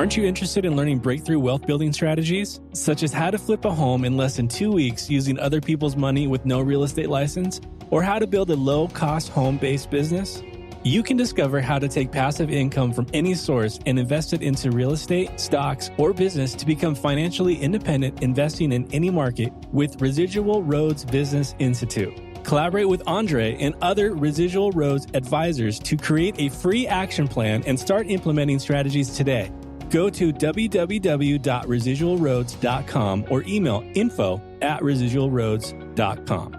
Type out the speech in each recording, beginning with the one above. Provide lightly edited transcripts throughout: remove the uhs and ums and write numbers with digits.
Aren't you interested in learning breakthrough wealth building strategies, such as how to flip a home in less than 2 weeks using other people's money with no real estate license, or how to build a low-cost home-based business? You can discover how to take passive income from any source and invest it into real estate, stocks, or business to become financially independent investing in any market with Residual Roads Business Institute. Collaborate with Andre and other Residual Roads advisors to create a free action plan and start implementing strategies today. Go to www.residualroads.com or email info@residualroads.com.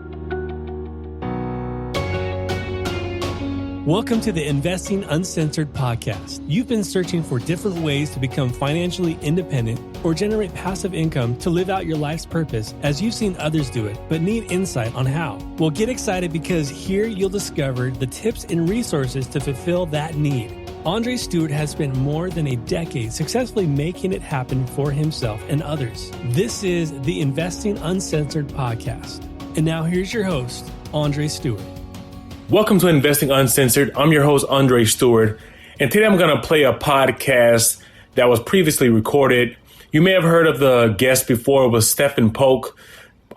Welcome to the Investing Uncensored podcast. You've been searching for different ways to become financially independent or generate passive income to live out your life's purpose as you've seen others do it, but need insight on how. Well, get excited because here you'll discover the tips and resources to fulfill that need. Andre Stewart has spent more than a decade successfully making it happen for himself and others. This is the Investing Uncensored podcast. And now here's your host, Andre Stewart. Welcome to Investing Uncensored. I'm your host, Andre Stewart, and today I'm going to play a podcast that was previously recorded. You may have heard of the guest before. It was Stephen Polk.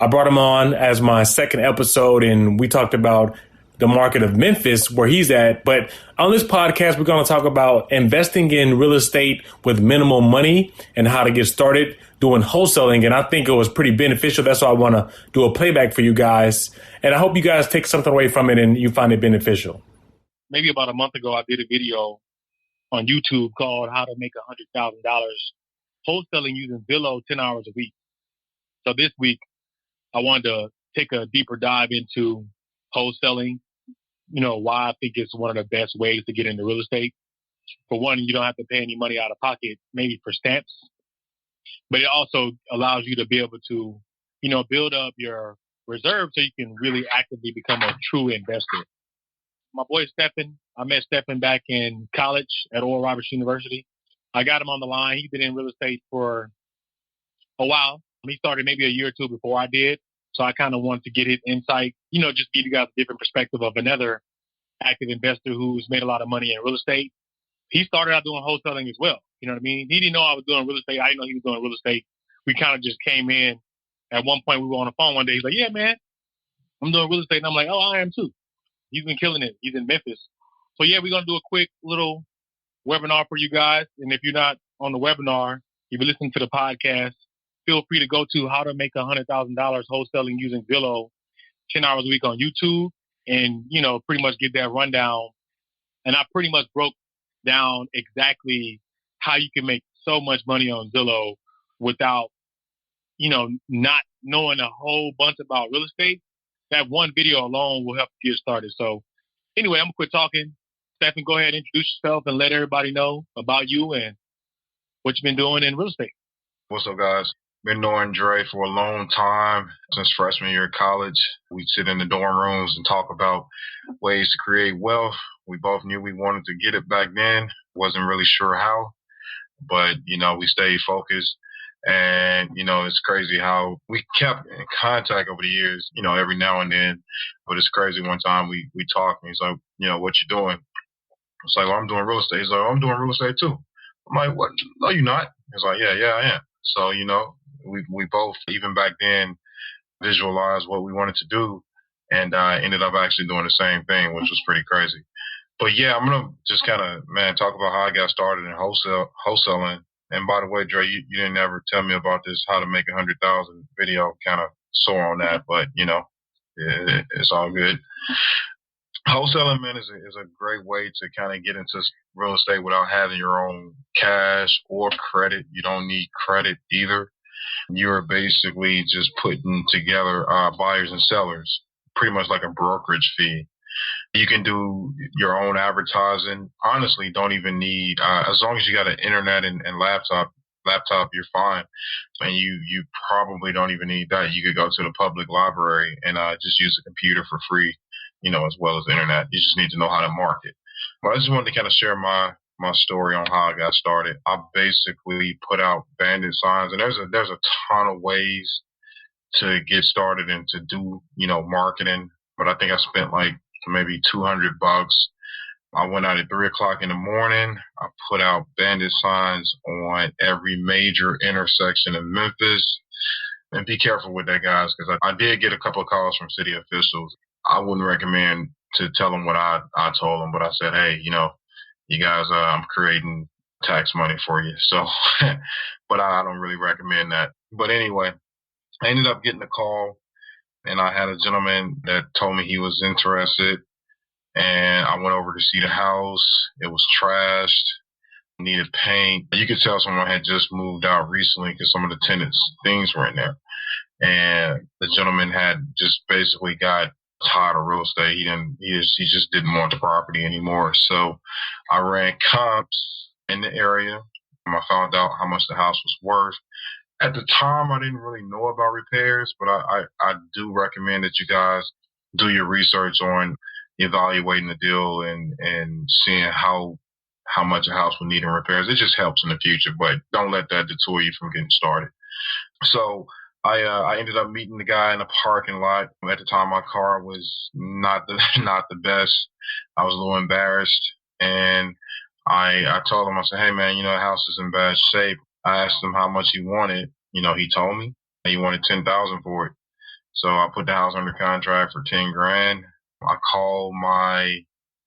I brought him on as my second episode, and we talked about the market of Memphis, where he's at. But on this podcast, we're going to talk about investing in real estate with minimal money and how to get started doing wholesaling. And I think it was pretty beneficial. That's why I want to do a playback for you guys. And I hope you guys take something away from it and you find it beneficial. Maybe about a month ago, I did a video on YouTube called How to Make $100,000 Wholesaling Using Zillow 10 hours a week. So this week, I wanted to take a deeper dive into wholesaling, why I think it's one of the best ways to get into real estate. For one, you don't have to pay any money out of pocket, maybe for stamps, but it also allows you to be able to, build up your reserve so you can really actively become a true investor. My boy Stephen, I met Stephen back in college at Oral Roberts University. I got him on the line. He's been in real estate for a while. He started maybe a year or two before I did. So I kind of wanted to get his insight, just give you guys a different perspective of another active investor who's made a lot of money in real estate. He started out doing wholesaling as well. You know what I mean? He didn't know I was doing real estate. I didn't know he was doing real estate. We kind of just came in. At one point, we were on the phone one day. He's like, yeah, man, I'm doing real estate. And I'm like, oh, I am too. He's been killing it. He's in Memphis. So, yeah, we're going to do a quick little webinar for you guys. And if you're not on the webinar, if you're listening to the podcast, feel free to go to How to Make $100,000 Wholesaling Using Zillow 10 hours a week on YouTube and, pretty much get that rundown. And I pretty much broke down exactly how you can make so much money on Zillow without, not knowing a whole bunch about real estate. That one video alone will help you get started. So anyway, I'm going to quit talking. Stephen, go ahead and introduce yourself and let everybody know about you and what you've been doing in real estate. What's up, guys? Been knowing Dre for a long time, since freshman year of college. We'd sit in the dorm rooms and talk about ways to create wealth. We both knew we wanted to get it back then. Wasn't really sure how, but, we stayed focused. And, it's crazy how we kept in contact over the years, every now and then. But it's crazy. One time we talked and he's like, what you doing? It's like, well, I'm doing real estate. He's like, oh, I'm doing real estate too. I'm like, what? No, you're not. He's like, yeah, I am. So, we both, even back then, visualized what we wanted to do and ended up actually doing the same thing, which was pretty crazy. But yeah, I'm going to just kind of, talk about how I got started in wholesaling. And by the way, Dre, you didn't ever tell me about this How to Make 100,000 video, kind of sore on that, but, it's all good. Wholesaling, man, is a great way to kind of get into real estate without having your own cash or credit. You don't need credit either. You're basically just putting together buyers and sellers, pretty much like a brokerage fee. You can do your own advertising. Honestly, don't even need, as long as you got an internet and laptop, you're fine. And you probably don't even need that. You could go to the public library and just use a computer for free, as well as the internet. You just need to know how to market. But I just wanted to kind of share my story on how I got started. I basically put out bandit signs, and there's a ton of ways to get started and to do, marketing. But I think I spent like maybe $200 I went out at 3 o'clock in the morning. I put out bandit signs on every major intersection in Memphis. And be careful with that, guys, because I did get a couple of calls from city officials. I wouldn't recommend to tell them what I told them, but I said, hey, you guys, I'm creating tax money for you. So, but I don't really recommend that. But anyway, I ended up getting a call, and I had a gentleman that told me he was interested, and I went over to see the house. It was trashed, needed paint. You could tell someone had just moved out recently because some of the tenants' things were in there. And the gentleman had just basically got tired of real estate. He just didn't want the property anymore. So I ran comps in the area. I found out how much the house was worth. At the time, I didn't really know about repairs, but I do recommend that you guys do your research on evaluating the deal and seeing how much a house will need in repairs. It just helps in the future, but don't let that detour you from getting started. So I ended up meeting the guy in the parking lot. At the time, my car was not the best. I was a little embarrassed, and I told him, I said, hey man, the house is in bad shape. I asked him how much he wanted. He told me he wanted $10,000 for it. So I put the house under contract for $10,000. I called my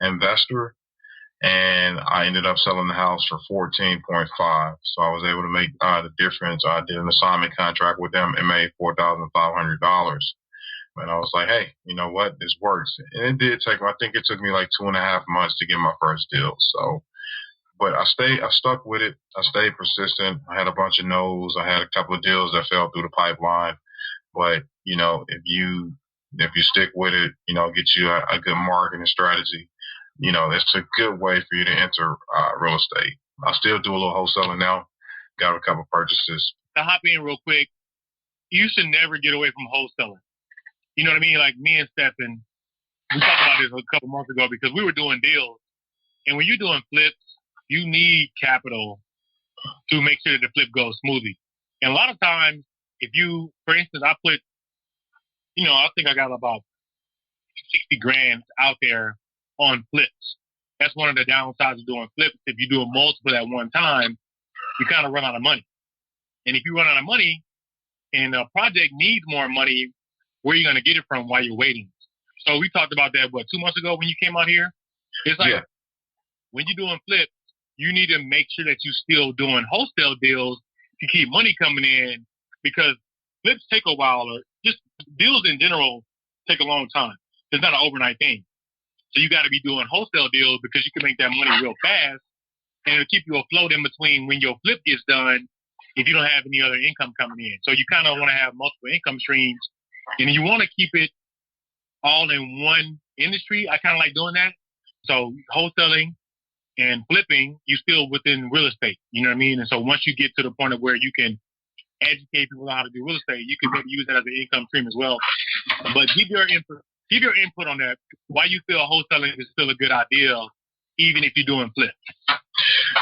investor, and I ended up selling the house for 14.5. So I was able to make the difference. I did an assignment contract with them and made $4,500. And I was like, hey, you know what? This works. And it did take me, I think it took me like 2.5 months to get my first deal. So, but I stuck with it. I stayed persistent. I had a bunch of no's. I had a couple of deals that fell through the pipeline. But, if you stick with it, get you a good marketing strategy. It's a good way for you to enter real estate. I still do a little wholesaling now. Got a couple purchases. To hop in real quick, you should never get away from wholesaling. You know what I mean? Like me and Stephen, we talked about this a couple months ago because we were doing deals. And when you're doing flips, you need capital to make sure that the flip goes smoothly. And a lot of times, if you, for instance, I put, I think I got about $60,000 out there on flips. That's one of the downsides of doing flips. If you do a multiple at one time, you kind of run out of money. And if you run out of money and a project needs more money, where are you going to get it from while you're waiting? So we talked about that, 2 months ago when you came out here? It's like, when you're doing flips, you need to make sure that you're still doing wholesale deals to keep money coming in, because flips take a while, or just deals in general take a long time. It's not an overnight thing. So you got to be doing wholesale deals because you can make that money real fast, and it'll keep you afloat in between when your flip gets done if you don't have any other income coming in. So you kind of want to have multiple income streams, and you want to keep it all in one industry. I kind of like doing that. So wholesaling and flipping, you still within real estate. You know what I mean? And so once you get to the point of where you can educate people on how to do real estate, you can maybe use that as an income stream as well. But give your input on that. Why you feel wholesaling is still a good idea, even if you're doing flips.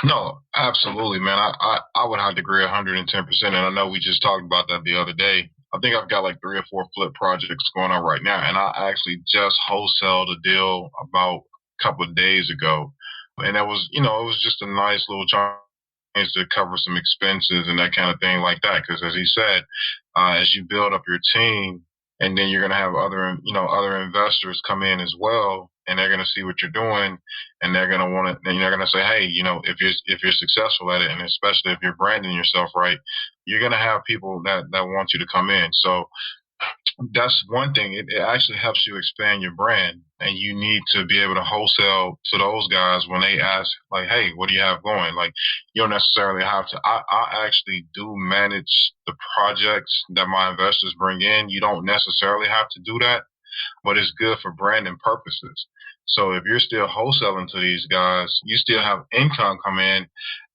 No, absolutely, man. I would have to agree 110%. And I know we just talked about that the other day. I think I've got like 3 or 4 flip projects going on right now. And I actually just wholesaled a deal about a couple of days ago. And that was, it was just a nice little chance to cover some expenses and that kind of thing like that. Because as he said, as you build up your team, and then you're going to have other investors come in as well, and they're going to see what you're doing, and they're going to want to, and they're going to say, hey, if you're successful at it, and especially if you're branding yourself right, you're going to have people that want you to come in. So that's one thing. It actually helps you expand your brand, and you need to be able to wholesale to those guys when they ask, like, hey, what do you have going? Like, you don't necessarily have to. I actually do manage the projects that my investors bring in. You don't necessarily have to do that, but it's good for branding purposes. So if you're still wholesaling to these guys, you still have income come in,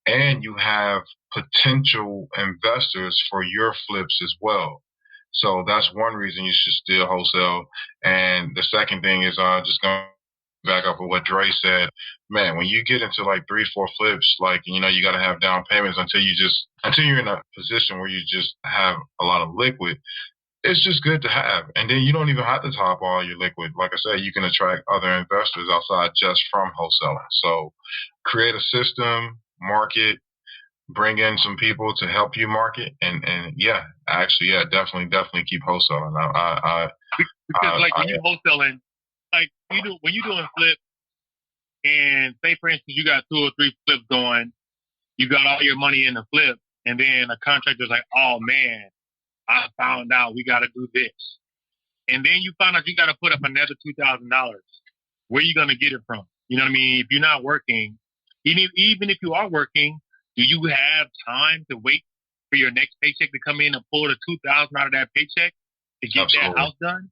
and you have potential investors for your flips as well. So that's one reason you should still wholesale. And the second thing is just going back up with what Dre said. Man, when you get into like 3, 4 flips, like, you got to have down payments until you're in a position where you just have a lot of liquid. it's just good to have. And then you don't even have to top all your liquid. Like I said, you can attract other investors outside just from wholesaling. So create a system, market, bring in some people to help you market. And yeah, actually, yeah, definitely keep wholesaling. Because like when you wholesaling, like when you doing flips, and say for instance you got 2 or 3 flips going, you got all your money in the flip, and then a contractor's like, oh man, I found out we got to do this. And then you find out you got to put up another $2,000. Where are you going to get it from? You know what I mean? If you're not working, even if you are working, do you have time to wait for your next paycheck to come in and pull the $2,000 out of that paycheck to get Absolutely. that house done?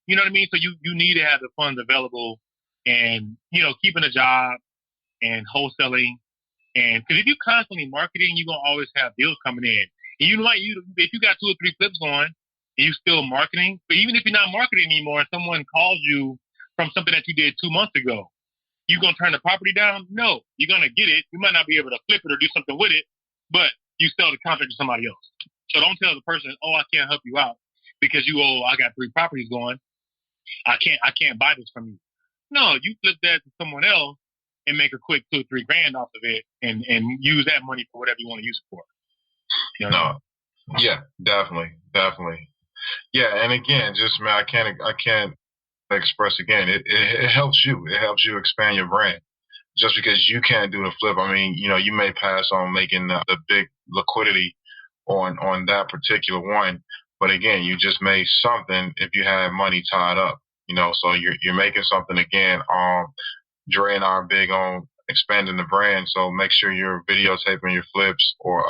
You know what I mean? So you need to have the funds available, and, keeping a job and wholesaling. And because if you're constantly marketing, you're going to always have deals coming in. And if you got 2 or 3 flips going and you still marketing, but even if you're not marketing anymore and someone calls you from something that you did 2 months ago, you going to turn the property down? No, you're going to get it. You might not be able to flip it or do something with it, but you sell the contract to somebody else. So don't tell the person, oh, I can't help you out because I got 3 properties going. I can't buy this from you. No, you flip that to someone else and make a quick 2 or 3 grand off of it, and use that money for whatever you want to use it for. You know what I mean? Yeah, definitely. Yeah, and again, just man, I can't express again. It helps you. It helps you expand your brand. Just because you can't do the flip, I mean, you may pass on making the big liquidity on that particular one, but again, you just made something if you had money tied up. So you're making something again. Dre and I are big on expanding the brand, so make sure you're videotaping your flips or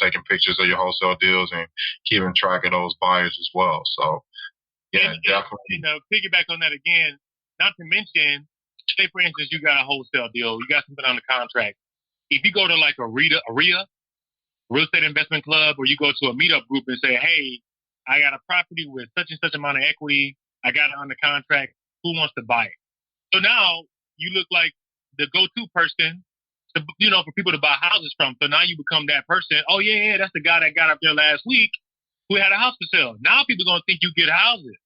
taking pictures of your wholesale deals and keeping track of those buyers as well. So yeah, definitely. Piggyback on that again. Not to mention, say for instance, you got a wholesale deal, you got something on the contract. If you go to like a RIA, real estate investment club, or you go to a meetup group and say, hey, I got a property with such and such amount of equity, I got it on the contract, who wants to buy it? So now you look like the go-to person to, for people to buy houses from. So now you become that person. Oh yeah, that's the guy that got up there last week who had a house for sale. Now people are going to think you get houses.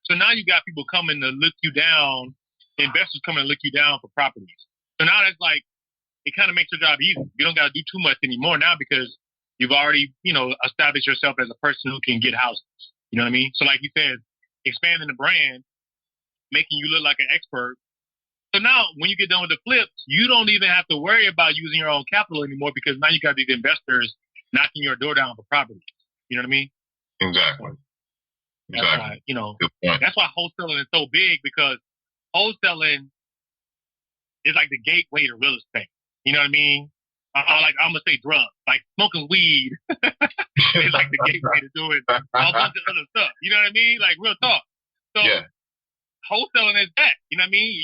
So now you got people coming to look you down, investors coming to look you down for properties. So now that's like, it kind of makes your job easy. You don't got to do too much anymore now because you've already, established yourself as a person who can get houses. You know what I mean? So like you said, expanding the brand, making you look like an expert. So now when you get done with the flips, you don't even have to worry about using your own capital anymore because now you got these investors knocking your door down for property. You know what I mean? Exactly. That's why wholesaling is so big, because wholesaling is like the gateway to real estate. You know what I mean? I'm going to say drugs, like smoking weed is like the gateway to doing a whole bunch of other stuff. You know what I mean? Like real talk. So wholesaling is that. You know what I mean?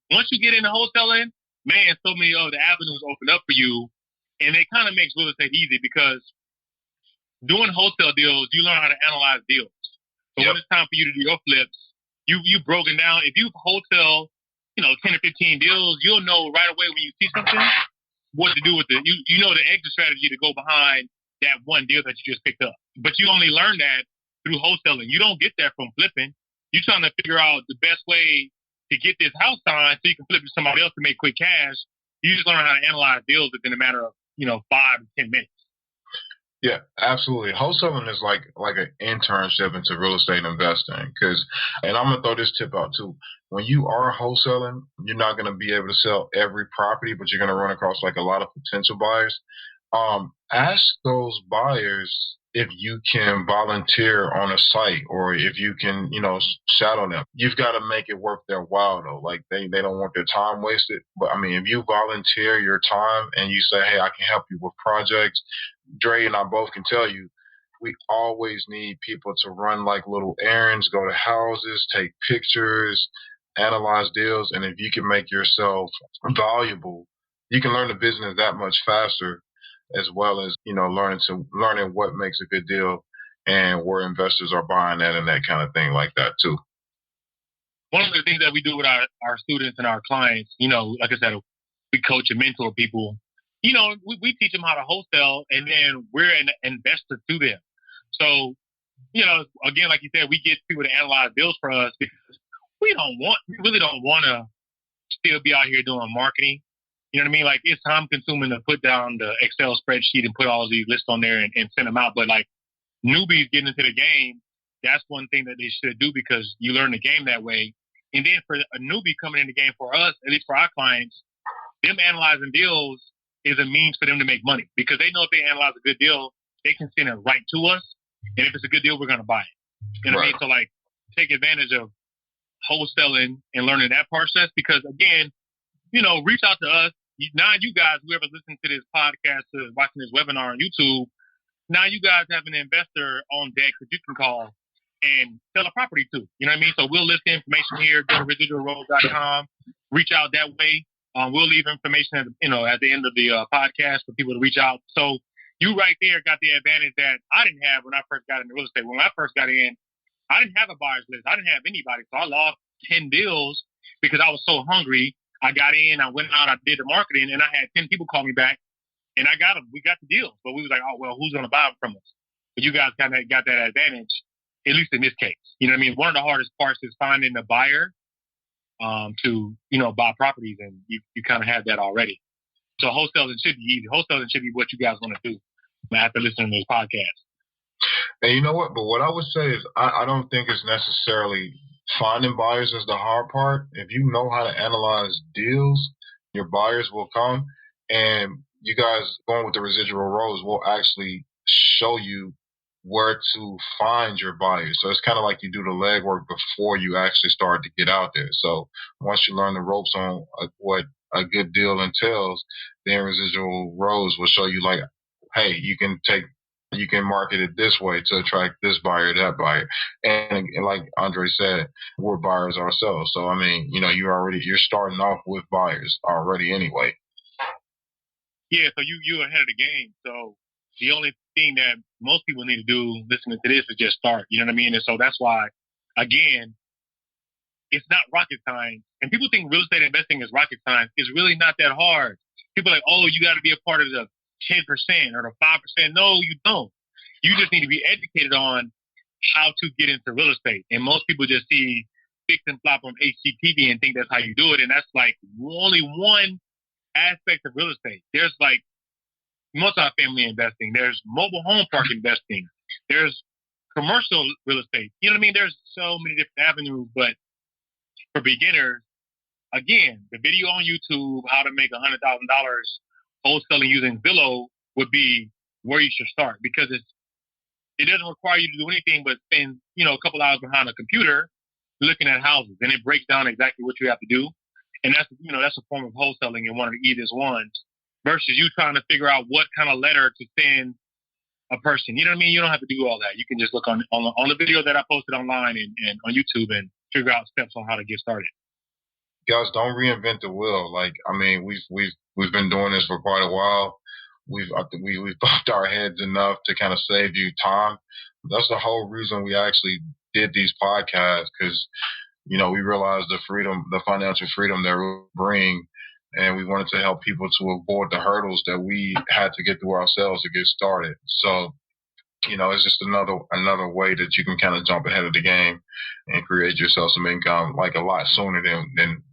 Once you get into wholesaling, man, so many other avenues open up for you, and it kind of makes real estate easy because doing wholesale deals, you learn how to analyze deals. So when it's time for you to do your flips, you've broken down. If you wholesale, 10 or 15 deals, you'll know right away when you see something what to do with it. You know the exit strategy to go behind that one deal that you just picked up. But you only learn that through wholesaling. You don't get that from flipping. You're trying to figure out the best way to get this house signed so you can flip it to somebody else to make quick cash. You just learn how to analyze deals within a matter of 5 to 10 minutes. Yeah, absolutely. Wholesaling is like an internship into real estate investing. And I'm gonna throw this tip out too. When you are wholesaling, you're not gonna be able to sell every property, but you're gonna run across like a lot of potential buyers. Ask those buyers if you can volunteer on a site or if you can, shadow them. You've got to make it worth their while though. Like they don't want their time wasted. But I mean, if you volunteer your time and you say, hey, I can help you with projects, Dre and I both can tell you, we always need people to run like little errands, go to houses, take pictures, analyze deals. And if you can make yourself valuable, you can learn the business that much faster, as well as, learning what makes a good deal and where investors are buying at and that kind of thing like that too. One of the things that we do with our students and our clients, like I said, we coach and mentor people. We teach them how to wholesale, and then we're an investor to them. So again, like you said, we get people to analyze deals for us because we really don't want to still be out here doing marketing. You know what I mean? Like, it's time consuming to put down the Excel spreadsheet and put all these lists on there and send them out. But like newbies getting into the game, that's one thing that they should do because you learn the game that way. And then for a newbie coming in the game for us, at least for our clients, them analyzing deals is a means for them to make money because they know if they analyze a good deal, they can send it right to us. And if it's a good deal, we're going to buy it. You know what I mean? So like take advantage of wholesaling and learning that process because again, reach out to us. Now you guys, whoever's listening to this podcast or watching this webinar on YouTube, now you guys have an investor on deck that you can call and sell a property to. You know what I mean? So we'll list the information here, go to residualroles.com, reach out that way. We'll leave information at the end of the podcast for people to reach out. So you right there got the advantage that I didn't have when I first got into real estate. When I first got in, I didn't have a buyer's list. I didn't have anybody. So I lost 10 deals because I was so hungry. I got in, I went out, I did the marketing, and I had 10 people call me back, and I got them. We got the deal. But we was like, oh, well, who's going to buy them from us? But you guys kind of got that advantage, at least in this case. You know what I mean? One of the hardest parts is finding a buyer to, buy properties, and you kind of have that already. So wholesaling should be easy. Wholesaling should be what you guys want to do after listening to this podcast. And you know what? But what I would say is I don't think it's necessarily finding buyers is the hard part. If you know how to analyze deals, your buyers will come. And you guys going with the residual roles will actually show you where to find your buyers. So it's kind of like you do the legwork before you actually start to get out there. So once you learn the ropes on what a good deal entails, then residual roles will show you like, hey, you can market it this way to attract this buyer, that buyer. And like Andre said, we're buyers ourselves. So, I mean, you're starting off with buyers already anyway. Yeah, so you're ahead of the game. So the only thing that most people need to do listening to this is just start. You know what I mean? And so that's why, again, it's not rocket science. And people think real estate investing is rocket science. It's really not that hard. People are like, oh, you got to be a part of the 10% or the 5%. No, you don't. You just need to be educated on how to get into real estate. And most people just see fix and flop on HGTV and think that's how you do it. And that's like only one aspect of real estate. There's like multifamily investing. There's mobile home park investing. There's commercial real estate. You know what I mean? There's so many different avenues. But for beginners, again, the video on YouTube, how to make $100,000 wholesaling using Zillow would be where you should start because it doesn't require you to do anything but spend, a couple hours behind a computer looking at houses, and it breaks down exactly what you have to do. And that's a form of wholesaling and one of the easiest ones versus you trying to figure out what kind of letter to send a person. You know what I mean? You don't have to do all that. You can just look on the video that I posted online and on YouTube and figure out steps on how to get started. Guys, don't reinvent the wheel. Like, I mean, we've been doing this for quite a while. We've bumped our heads enough to kind of save you time. That's the whole reason we actually did these podcasts because, we realized the financial freedom that we bring, and we wanted to help people to avoid the hurdles that we had to get through ourselves to get started. So, it's just another way that you can kind of jump ahead of the game and create yourself some income like a lot sooner than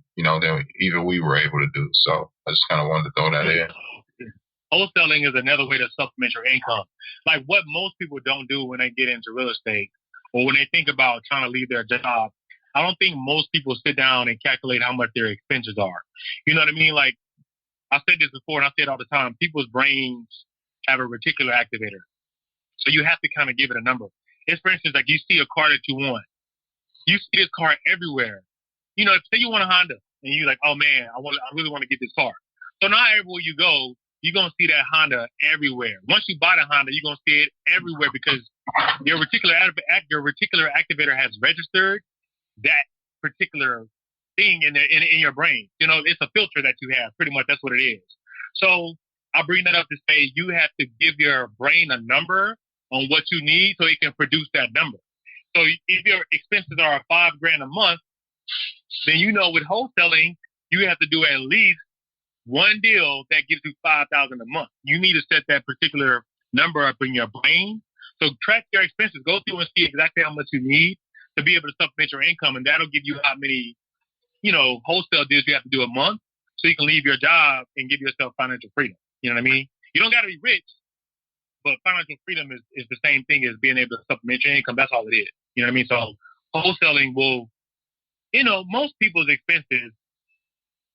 even we were able to do. So I just kind of wanted to throw that in. Wholesaling is another way to supplement your income. Like what most people don't do when they get into real estate or when they think about trying to leave their job, I don't think most people sit down and calculate how much their expenses are. You know what I mean? Like I said this before and I say it all the time, people's brains have a reticular activator. So you have to kind of give it a number. It's for instance, like you see a car that you want. You see this car everywhere. Say you want a Honda and you're like, oh man, I really want to get this car. So now everywhere you go, you're going to see that Honda everywhere. Once you buy the Honda, you're going to see it everywhere because your reticular activator has registered that particular thing in your brain. It's a filter that you have. Pretty much that's what it is. So I bring that up to say you have to give your brain a number on what you need so it can produce that number. So if your expenses are $5,000 a month, then with wholesaling, you have to do at least one deal that gives you $5,000 a month. You need to set that particular number up in your brain So track your expenses. Go through and see exactly how much you need to be able to supplement your income, and that'll give you how many, wholesale deals you have to do a month, so you can leave your job and give yourself financial freedom. You know what I mean? You don't got to be rich, but financial freedom is the same thing as being able to supplement your income. That's all it is. You know what I mean? So wholesaling will, most people's expenses,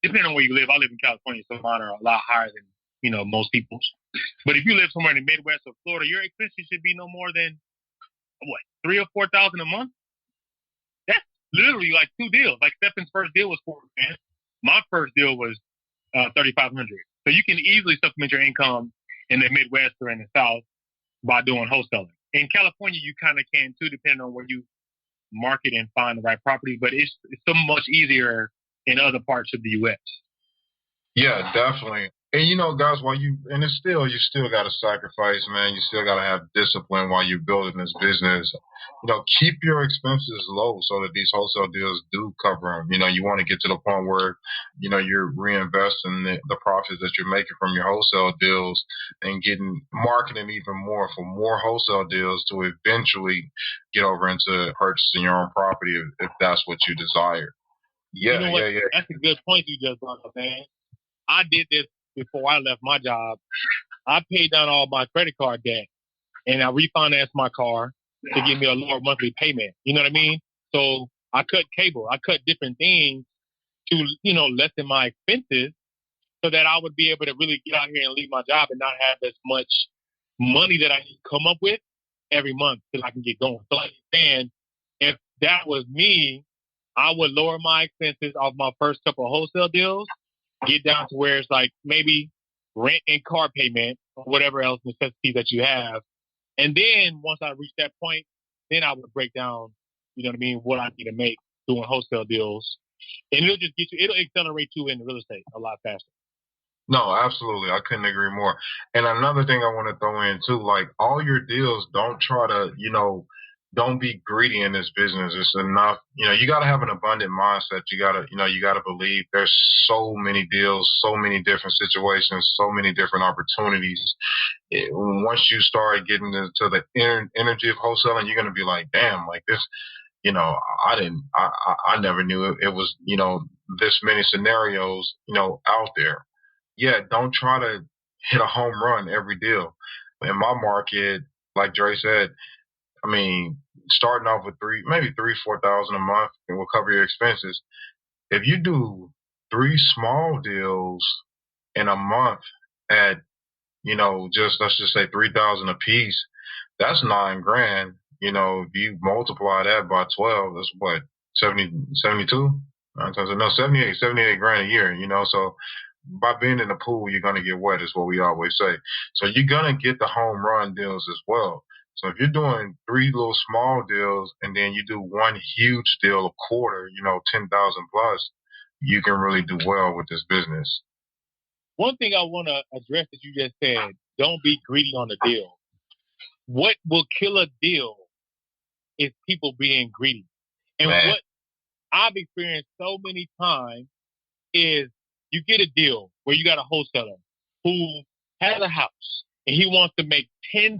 depending on where you live. I live in California, so mine are a lot higher than, most people's. But if you live somewhere in the Midwest or Florida, your expenses should be no more than, what, 3,000 or 4,000 a month? That's literally like 2 deals. Like Stefan's first deal was $4,000. My first deal was 3,500. So you can easily supplement your income in the Midwest or in the South by doing wholesaling. In California, you kind of can too, depending on where you market and find the right property. But it's so much easier in other parts of the U.S. Yeah, definitely. And guys, you still got to sacrifice, man. You still got to have discipline while you're building this business. Keep your expenses low so that these wholesale deals do cover them. You want to get to the point where, you're reinvesting the profits that you're making from your wholesale deals and marketing even more for more wholesale deals to eventually get over into purchasing your own property if that's what you desire. Yeah, yeah. That's a good point you just brought up, man. I did this before I left my job. I paid down all my credit card debt and I refinanced my car to give me a lower monthly payment. You know what I mean? So I cut cable. I cut different things to, lessen my expenses so that I would be able to really get out here and leave my job and not have as much money that I need to come up with every month till I can get going. So like saying, if that was me, I would lower my expenses off my first couple of wholesale deals, get down to where it's like maybe rent and car payment or whatever else necessity that you have. And then once I reach that point, then I would break down, what I need to make doing wholesale deals. And it'll accelerate you into real estate a lot faster. No, absolutely. I couldn't agree more. And another thing I want to throw in too, like all your deals, don't try to, don't be greedy in this business. It's enough. You got to have an abundant mindset. You got to believe there's so many deals, so many different situations, so many different opportunities. Once you start getting into the energy of wholesaling, you're going to be like, damn, like this, I never knew it was, this many scenarios, out there. Yeah, don't try to hit a home run every deal. In my market, like Dre said, I mean, starting off with maybe 4,000 a month, and will cover your expenses. If you do 3 small deals in a month at, let's just say 3,000 a piece, that's $9,000. If you multiply that by 12, that's what, 70, 72? No, 78 grand a year, so by being in the pool, you're going to get wet is what we always say. So you're going to get the home run deals as well. So if you're doing 3 little small deals and then you do 1 huge deal a quarter, 10,000 plus, you can really do well with this business. One thing I want to address that you just said, don't be greedy on the deal. What will kill a deal is people being greedy. And what I've experienced so many times is you get a deal where you got a wholesaler who has a house and he wants to make $10,000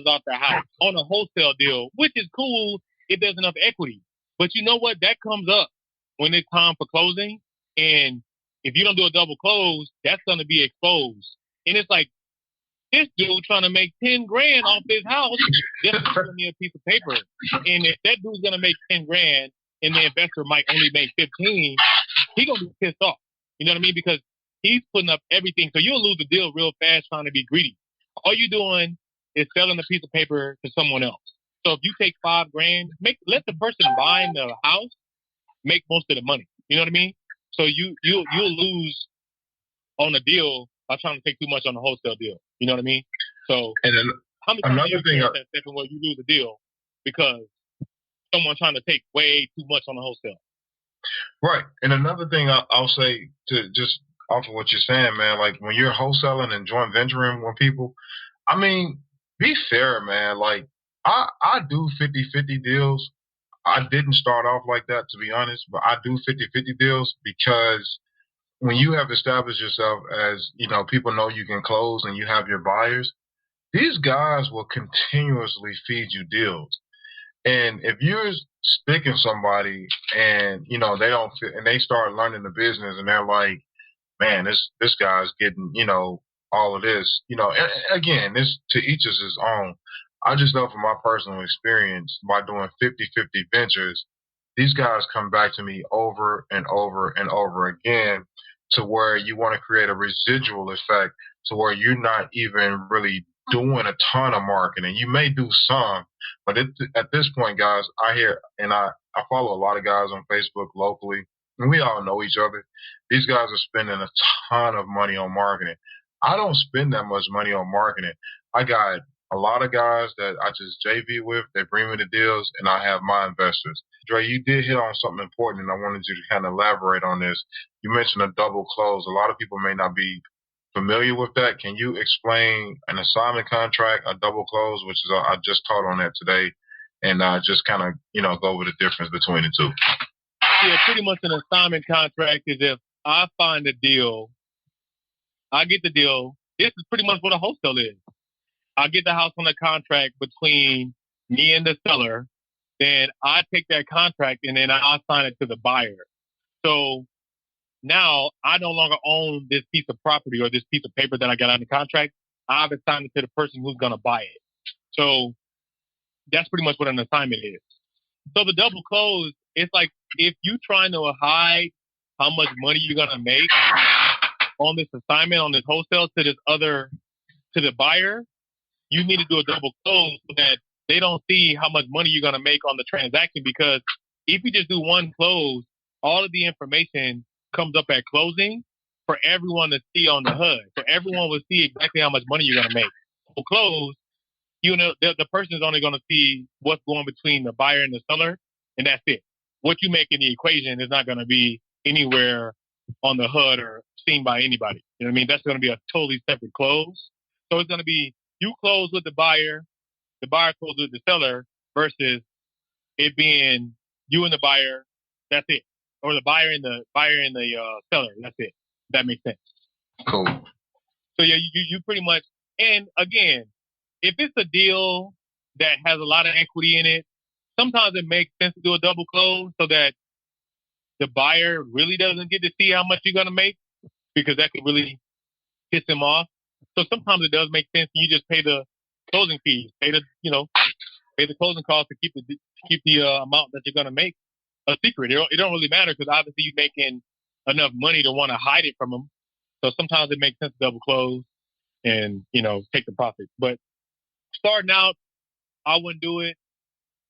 off the house on a wholesale deal, which is cool if there's enough equity. But you know what? That comes up when it's time for closing. And if you don't do a double close, that's going to be exposed. And it's like, this dude trying to make 10 grand off his house just to give me a piece of paper. And if that dude's going to make 10 grand and the investor might only make 15, he going to be pissed off. You know what I mean? Because he's putting up everything. So you'll lose the deal real fast trying to be greedy. All you're doing is selling a piece of paper to someone else. So if you take $5 grand, let the person buying the house make most of the money. You know what I mean? So you'll lose on the deal by trying to take too much on the wholesale deal. You know what I mean? So and then, how many times do you that second where you lose a deal because someone trying to take way too much on the wholesale? Right. And another thing I'll say to just off of what you're saying, man, like when you're wholesaling and joint venturing with people, I mean, be fair, man. Like I do 50-50 deals. I didn't start off like that, to be honest, but I do 50-50 deals because when you have established yourself as, people know you can close and you have your buyers, these guys will continuously feed you deals. And if you're sticking somebody and, they don't fit and they start learning the business and they're like, man, this guy's getting, all of this, and again, this to each is his own. I just know from my personal experience by doing 50-50 ventures, these guys come back to me over and over and over again to where you want to create a residual effect to where you're not even really doing a ton of marketing. You may do some, but at this point, guys, I hear and I follow a lot of guys on Facebook locally, and we all know each other. These guys are spending a ton of money on marketing. I don't spend that much money on marketing. I got a lot of guys that I just JV with. They bring me the deals, and I have my investors. Dre, you did hit on something important, and I wanted you to kind of elaborate on this. You mentioned a double close. A lot of people may not be familiar with that. Can you explain an assignment contract, a double close, which is I just taught on that today, and just kind of go over the difference between the two? Yeah, pretty much an assignment contract is if I find a deal, I get the deal. This is pretty much what a wholesale is. I get the house on a contract between me and the seller. Then I take that contract and then I assign it to the buyer. So now I no longer own this piece of property or this piece of paper that I got on the contract. I've assigned it to the person who's going to buy it. So that's pretty much what an assignment is. So the double close, it's like if you're trying to hide how much money you're going to make on this assignment, on this wholesale to the buyer, you need to do a double close so that they don't see how much money you're going to make on the transaction. Because if you just do one close, all of the information comes up at closing for everyone to see on the HUD. So everyone will see exactly how much money you're going to make. So close, the person is only going to see what's going between the buyer and the seller, and that's it. What you make in the equation is not going to be anywhere on the HUD or seen by anybody. You know what I mean? That's going to be a totally separate close. So it's going to be you close with the buyer closes with the seller, versus it being you and the buyer. That's it. Or the buyer and the seller. That's it. If that makes sense. Cool. So yeah, you pretty much. And again, if it's a deal that has a lot of equity in it, sometimes it makes sense to do a double close so that the buyer really doesn't get to see how much you're going to make, because that could really piss him off. So sometimes it does make sense. You just pay the closing fees, pay the closing costs to keep the amount that you're going to make a secret. It don't really matter because obviously you're making enough money to want to hide it from them. So sometimes it makes sense to double close and take the profits. But starting out, I wouldn't do it.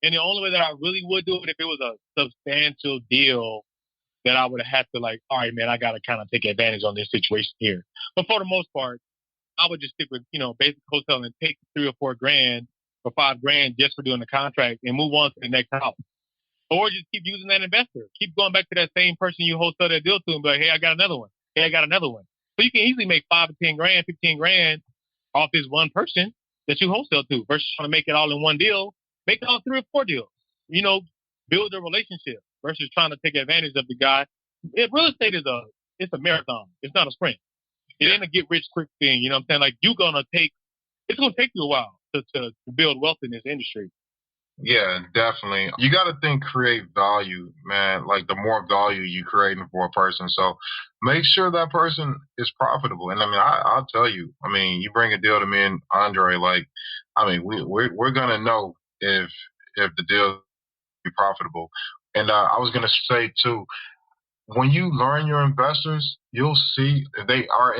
And the only way that I really would do it if it was a substantial deal that I would have had to all right, man, I got to kind of take advantage on this situation here. But for the most part, I would just stick with, basic wholesale and take $3 or $4 grand or $5 grand just for doing the contract and move on to the next house. Or just keep using that investor. Keep going back to that same person you wholesale that deal to and be like, hey, I got another one. Hey, I got another one. So you can easily make 5 or 10 grand, 15 grand off this one person that you wholesale to versus trying to make it all in one deal. Make it all 3 or 4 deals. Build a relationship versus trying to take advantage of the guy. Real estate it's a marathon. It's not a sprint. It ain't a get rich quick thing. You know what I'm saying? Like it's going to take you a while to build wealth in this industry. Yeah, definitely. You got to create value, man. Like the more value you creating for a person. So make sure that person is profitable. And I'll tell you, you bring a deal to me and Andre, we're going to know if the deal be profitable. And I was going to say too, when you learn your investors, you'll see if they are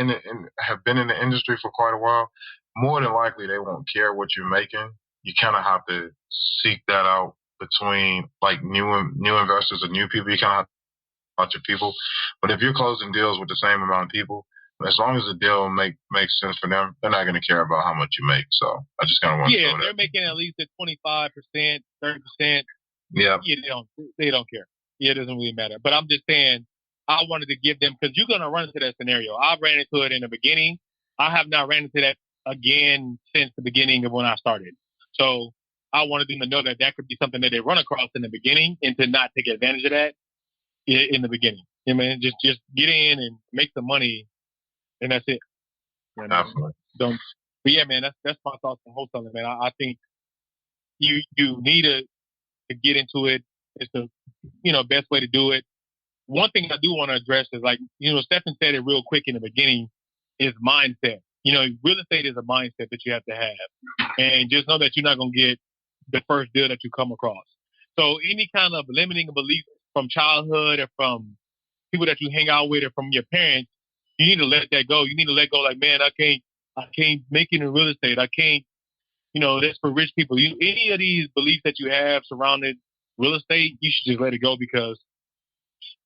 have been in the industry for quite a while, more than likely they won't care what you're making. You kind of have to seek that out between new investors and new people. You kind of have to watch your people. But if you're closing deals with the same amount of people, as long as the deal makes sense for them, they're not going to care about how much you make. So I just kind of want to know that. They're making at least a 25%, 30%. Yeah. They don't care. Yeah, it doesn't really matter. But I'm just saying, I wanted to give them, because you're going to run into that scenario. I ran into it in the beginning. I have not ran into that again since the beginning of when I started. So I wanted them to know that could be something that they run across in the beginning and to not take advantage of that in the beginning. Just get in and make some money, and that's it. Definitely. But yeah, man, that's my thoughts on wholesaling, man. I think you need to get into it. It's the best way to do it. One thing I do want to address is Stephen said it real quick in the beginning is mindset. Real estate is a mindset that you have to have, and just know that you're not going to get the first deal that you come across. So any kind of limiting belief from childhood or from people that you hang out with or from your parents, you need to let that go. You need to let go. Like, man, I can't make it in real estate. I can't. That's for rich people. Any of these beliefs that you have surrounding real estate, you should just let it go because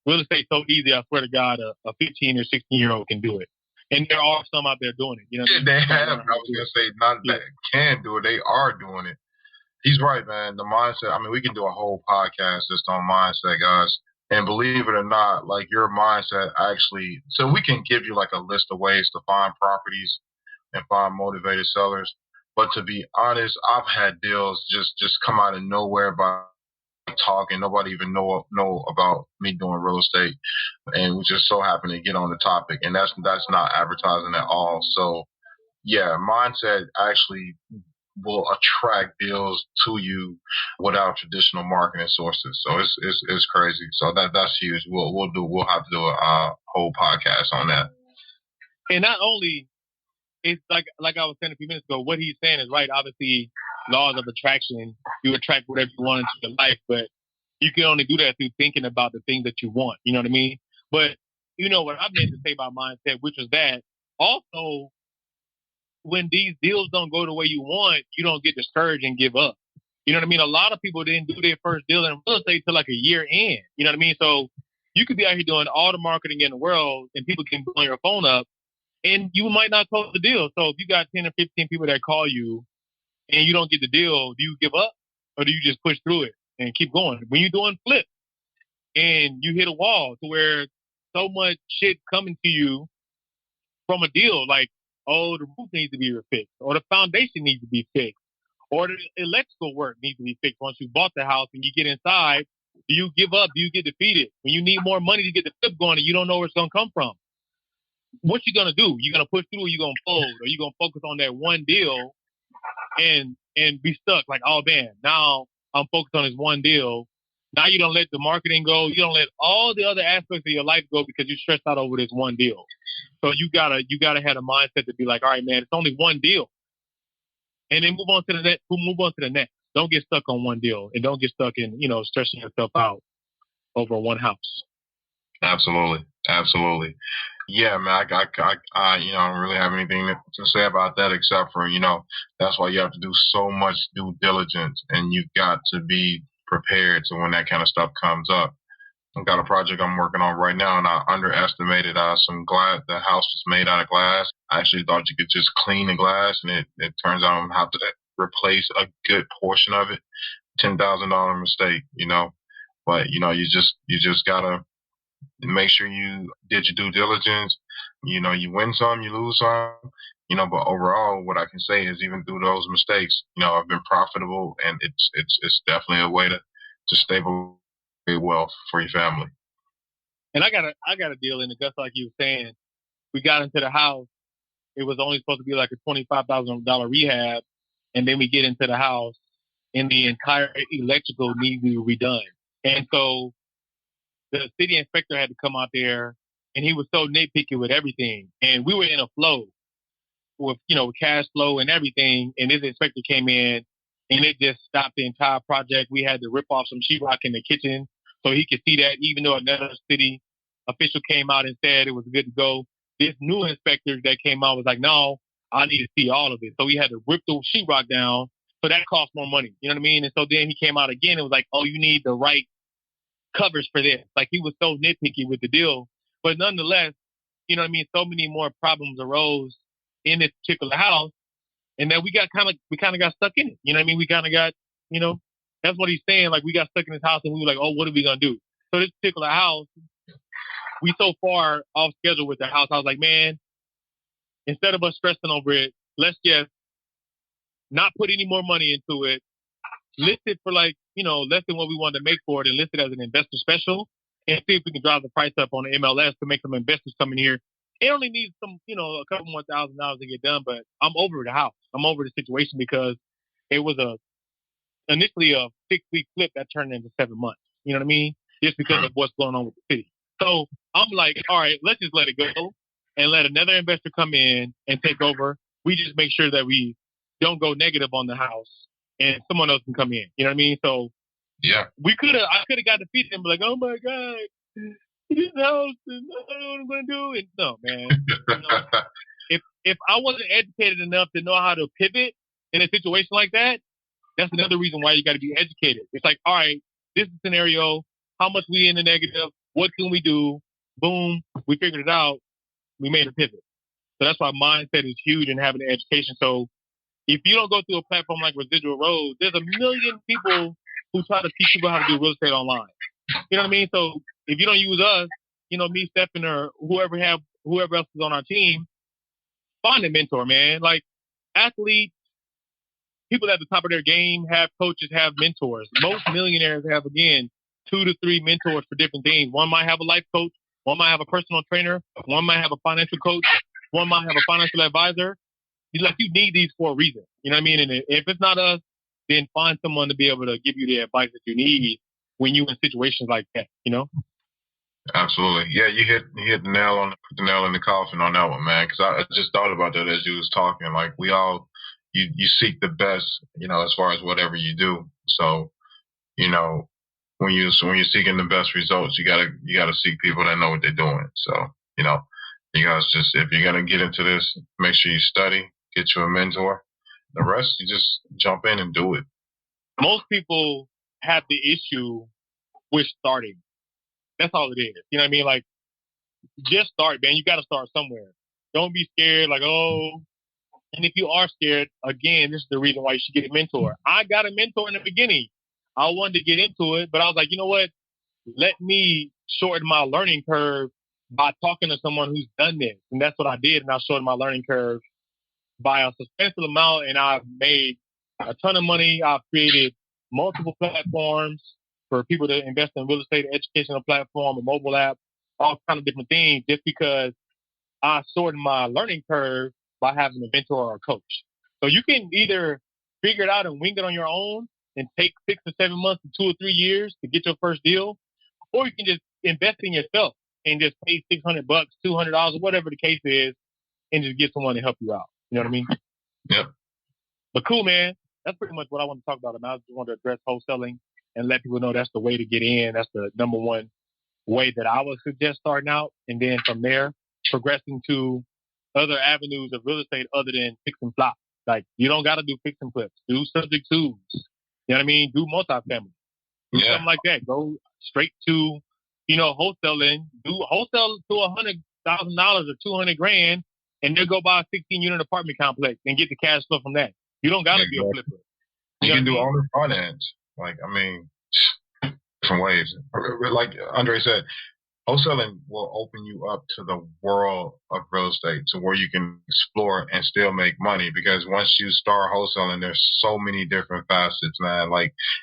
real estate's so easy. I swear to God, a 15 or 16-year-old can do it. And there are some out there doing it. Yeah, they have. I was going to say, not that can do it. They are doing it. He's right, man. The mindset, we can do a whole podcast just on mindset, guys. And believe it or not, like your mindset actually, so we can give you like a list of ways to find properties and find motivated sellers. But to be honest, I've had deals just come out of nowhere by talking. Nobody even know about me doing real estate. And we just so happen to get on the topic. And that's not advertising at all. So yeah, mindset actually will attract deals to you without traditional marketing sources. So it's crazy. So that's huge. We'll have to do a whole podcast on that. And not only it's like I was saying a few minutes ago, what he's saying is right. Obviously, laws of attraction, you attract whatever you want into your life, but you can only do that through thinking about the things that you want. You know what I mean? But what I meant to say about mindset, which was that also when these deals don't go the way you want, you don't get discouraged and give up. You know what I mean? A lot of people didn't do their first deal in real estate till like a year in. You know what I mean? So you could be out here doing all the marketing in the world and people can blow your phone up and you might not close the deal. So if you got 10 or 15 people that call you and you don't get the deal, do you give up or do you just push through it and keep going? When you're doing flips and you hit a wall to where so much shit coming to you from a deal, like, oh, the roof needs to be fixed, or the foundation needs to be fixed, or the electrical work needs to be fixed once you bought the house and you get inside, do you give up? Do you get defeated? When you need more money to get the flip going and you don't know where it's going to come from, what you going to do? You going to push through or you going to fold? Or you going to focus on that one deal and be stuck like, oh, man, now I'm focused on this one deal. Now you don't let the marketing go. You don't let all the other aspects of your life go because you're stressed out over this one deal. So you gotta have a mindset to be like, all right, man, it's only one deal, and then move on to the next. Move on to the next. Don't get stuck on one deal, and don't get stuck in stressing yourself out over one house. Absolutely. Yeah, man. I don't really have anything to say about that except for that's why you have to do so much due diligence, and you've got to be prepared so when that kind of stuff comes up. I've got a project I'm working on right now, and I underestimated some glass. The house was made out of glass. I actually thought you could just clean the glass, and it turns out I'm going to have to replace a good portion of it. $10,000 mistake, But you just gotta make sure you did your due diligence. You win some, you lose some. But overall, what I can say is even through those mistakes, I've been profitable, and it's definitely a way to stabilize wealth for your family. And I got a deal in it, just like you were saying. We got into the house. It was only supposed to be like a $25,000 rehab, and then we get into the house, and the entire electrical needs to be redone. And so the city inspector had to come out there, and he was so nitpicky with everything. And we were in a flow with cash flow and everything. And this inspector came in, and it just stopped the entire project. We had to rip off some sheetrock in the kitchen so he could see that, even though another city official came out and said it was good to go. This new inspector that came out was like, no, I need to see all of it. So we had to rip the sheetrock down. So that cost more money. You know what I mean? And so then he came out again and was like, oh, you need the right covers for this. Like, he was so nitpicky with the deal. But nonetheless, you know what I mean? So many more problems arose in this particular house. And then we kind of got stuck in it. You know what I mean? We kind of got, that's what he's saying. Like, we got stuck in this house and we were like, oh, what are we going to do? So this particular house, we so far off schedule with the house. I was like, man, instead of us stressing over it, let's just not put any more money into it. List it for less than what we wanted to make for it, and list it as an investor special, and see if we can drive the price up on the MLS to make some investors come in here it only needs a couple more $1,000 to get done, but I'm over the house. I'm over the situation because it was initially a 6-week flip that turned into 7 months. You know what I mean? Just because of what's going on with the city. So I'm like, all right, let's just let it go and let another investor come in and take over. We just make sure that we don't go negative on the house and someone else can come in. You know what I mean? So yeah, I could have got defeated and be like, oh my God, this house, and I don't know what I'm going to do. And no, man. If I wasn't educated enough to know how to pivot in a situation like that, that's another reason why you got to be educated. It's like, all right, this is a scenario. How much we in the negative? What can we do? Boom, we figured it out. We made a pivot. So that's why mindset is huge in having an education. So if you don't go through a platform like Residual Roads, there's a million people who try to teach people how to do real estate online. You know what I mean? So if you don't use us, me, Stephen, or whoever else is on our team, find a mentor, man. Like athletes, people at the top of their game have coaches, have mentors. Most millionaires have, again, 2 to 3 mentors for different things. One might have a life coach. One might have a personal trainer. One might have a financial coach. One might have a financial advisor. You need these for a reason. You know what I mean? And if it's not us, then find someone to be able to give you the advice that you need when you're in situations like that, Absolutely. Yeah, you hit the put the nail in the coffin on that one, man. Because I just thought about that as you was talking. Like we all, you seek the best, as far as whatever you do. So, when you're seeking the best results, you gotta seek people that know what they're doing. So, you guys just, if you're gonna get into this, make sure you study, get you a mentor. The rest, you just jump in and do it. Most people have the issue with starting. That's all it is. You know what I mean? Like, just start, man. You got to start somewhere. Don't be scared. Like, and if you are scared, again, this is the reason why you should get a mentor. I got a mentor in the beginning. I wanted to get into it, but I was like, you know what? Let me shorten my learning curve by talking to someone who's done this. And that's what I did. And I shortened my learning curve by a substantial amount. And I've made a ton of money. I've created multiple platforms for people to invest in real estate, educational platform, a mobile app, all kind of different things, just because I shortened my learning curve by having a mentor or a coach. So you can either figure it out and wing it on your own and take 6 to 7 months to 2 or 3 years to get your first deal, or you can just invest in yourself and just pay $600, $200, whatever the case is, and just get someone to help you out. You know what I mean? Yep. But cool, man. That's pretty much what I want to talk about. I just want to address wholesaling and let people know that's the way to get in. That's the number one way that I would suggest starting out. And then from there, progressing to other avenues of real estate other than fix and flop. Like, you don't got to do fix and flips. Do subject twos. You know what I mean? Do multifamily. Do something like that. Go straight to, wholesaling. Do wholesale to $100,000 or $200,000, and then go buy a 16-unit apartment complex and get the cash flow from that. You don't got to be a flipper. You can do all the front ends. Different ways. Like Andre said, wholesaling will open you up to the world of real estate, to where you can explore and still make money. Because once you start wholesaling, there's so many different facets, man.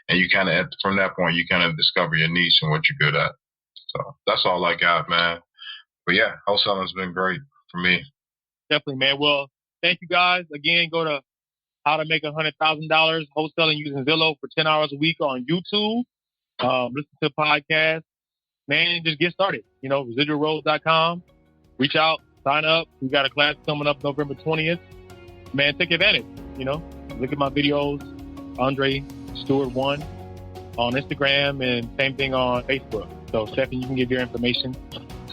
And you kind of, from that point, you kind of discover your niche and what you're good at. So that's all I got, man. But yeah, wholesaling has been great for me. Definitely, man. Well, thank you guys. Again, go to How to Make $100,000 Wholesaling Using Zillow for 10 hours a week on YouTube. Listen to the podcast. Man, just get started. Residualroads.com. Reach out, sign up. We got a class coming up November 20th. Man, take advantage. Look at my videos, Andre Stewart 1 on Instagram, and same thing on Facebook. So, Stephen, you can give your information.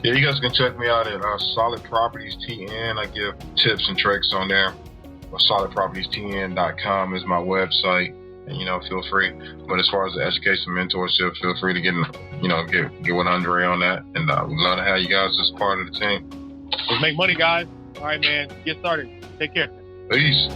Yeah, you guys can check me out at Solid Properties TN. I give tips and tricks on there. SolidPropertiesTN.com is my website. And, feel free. But as far as the education mentorship, feel free to get with Andre on that. And we'd love to have you guys as part of the team. Let's make money, guys. All right, man. Get started. Take care. Peace.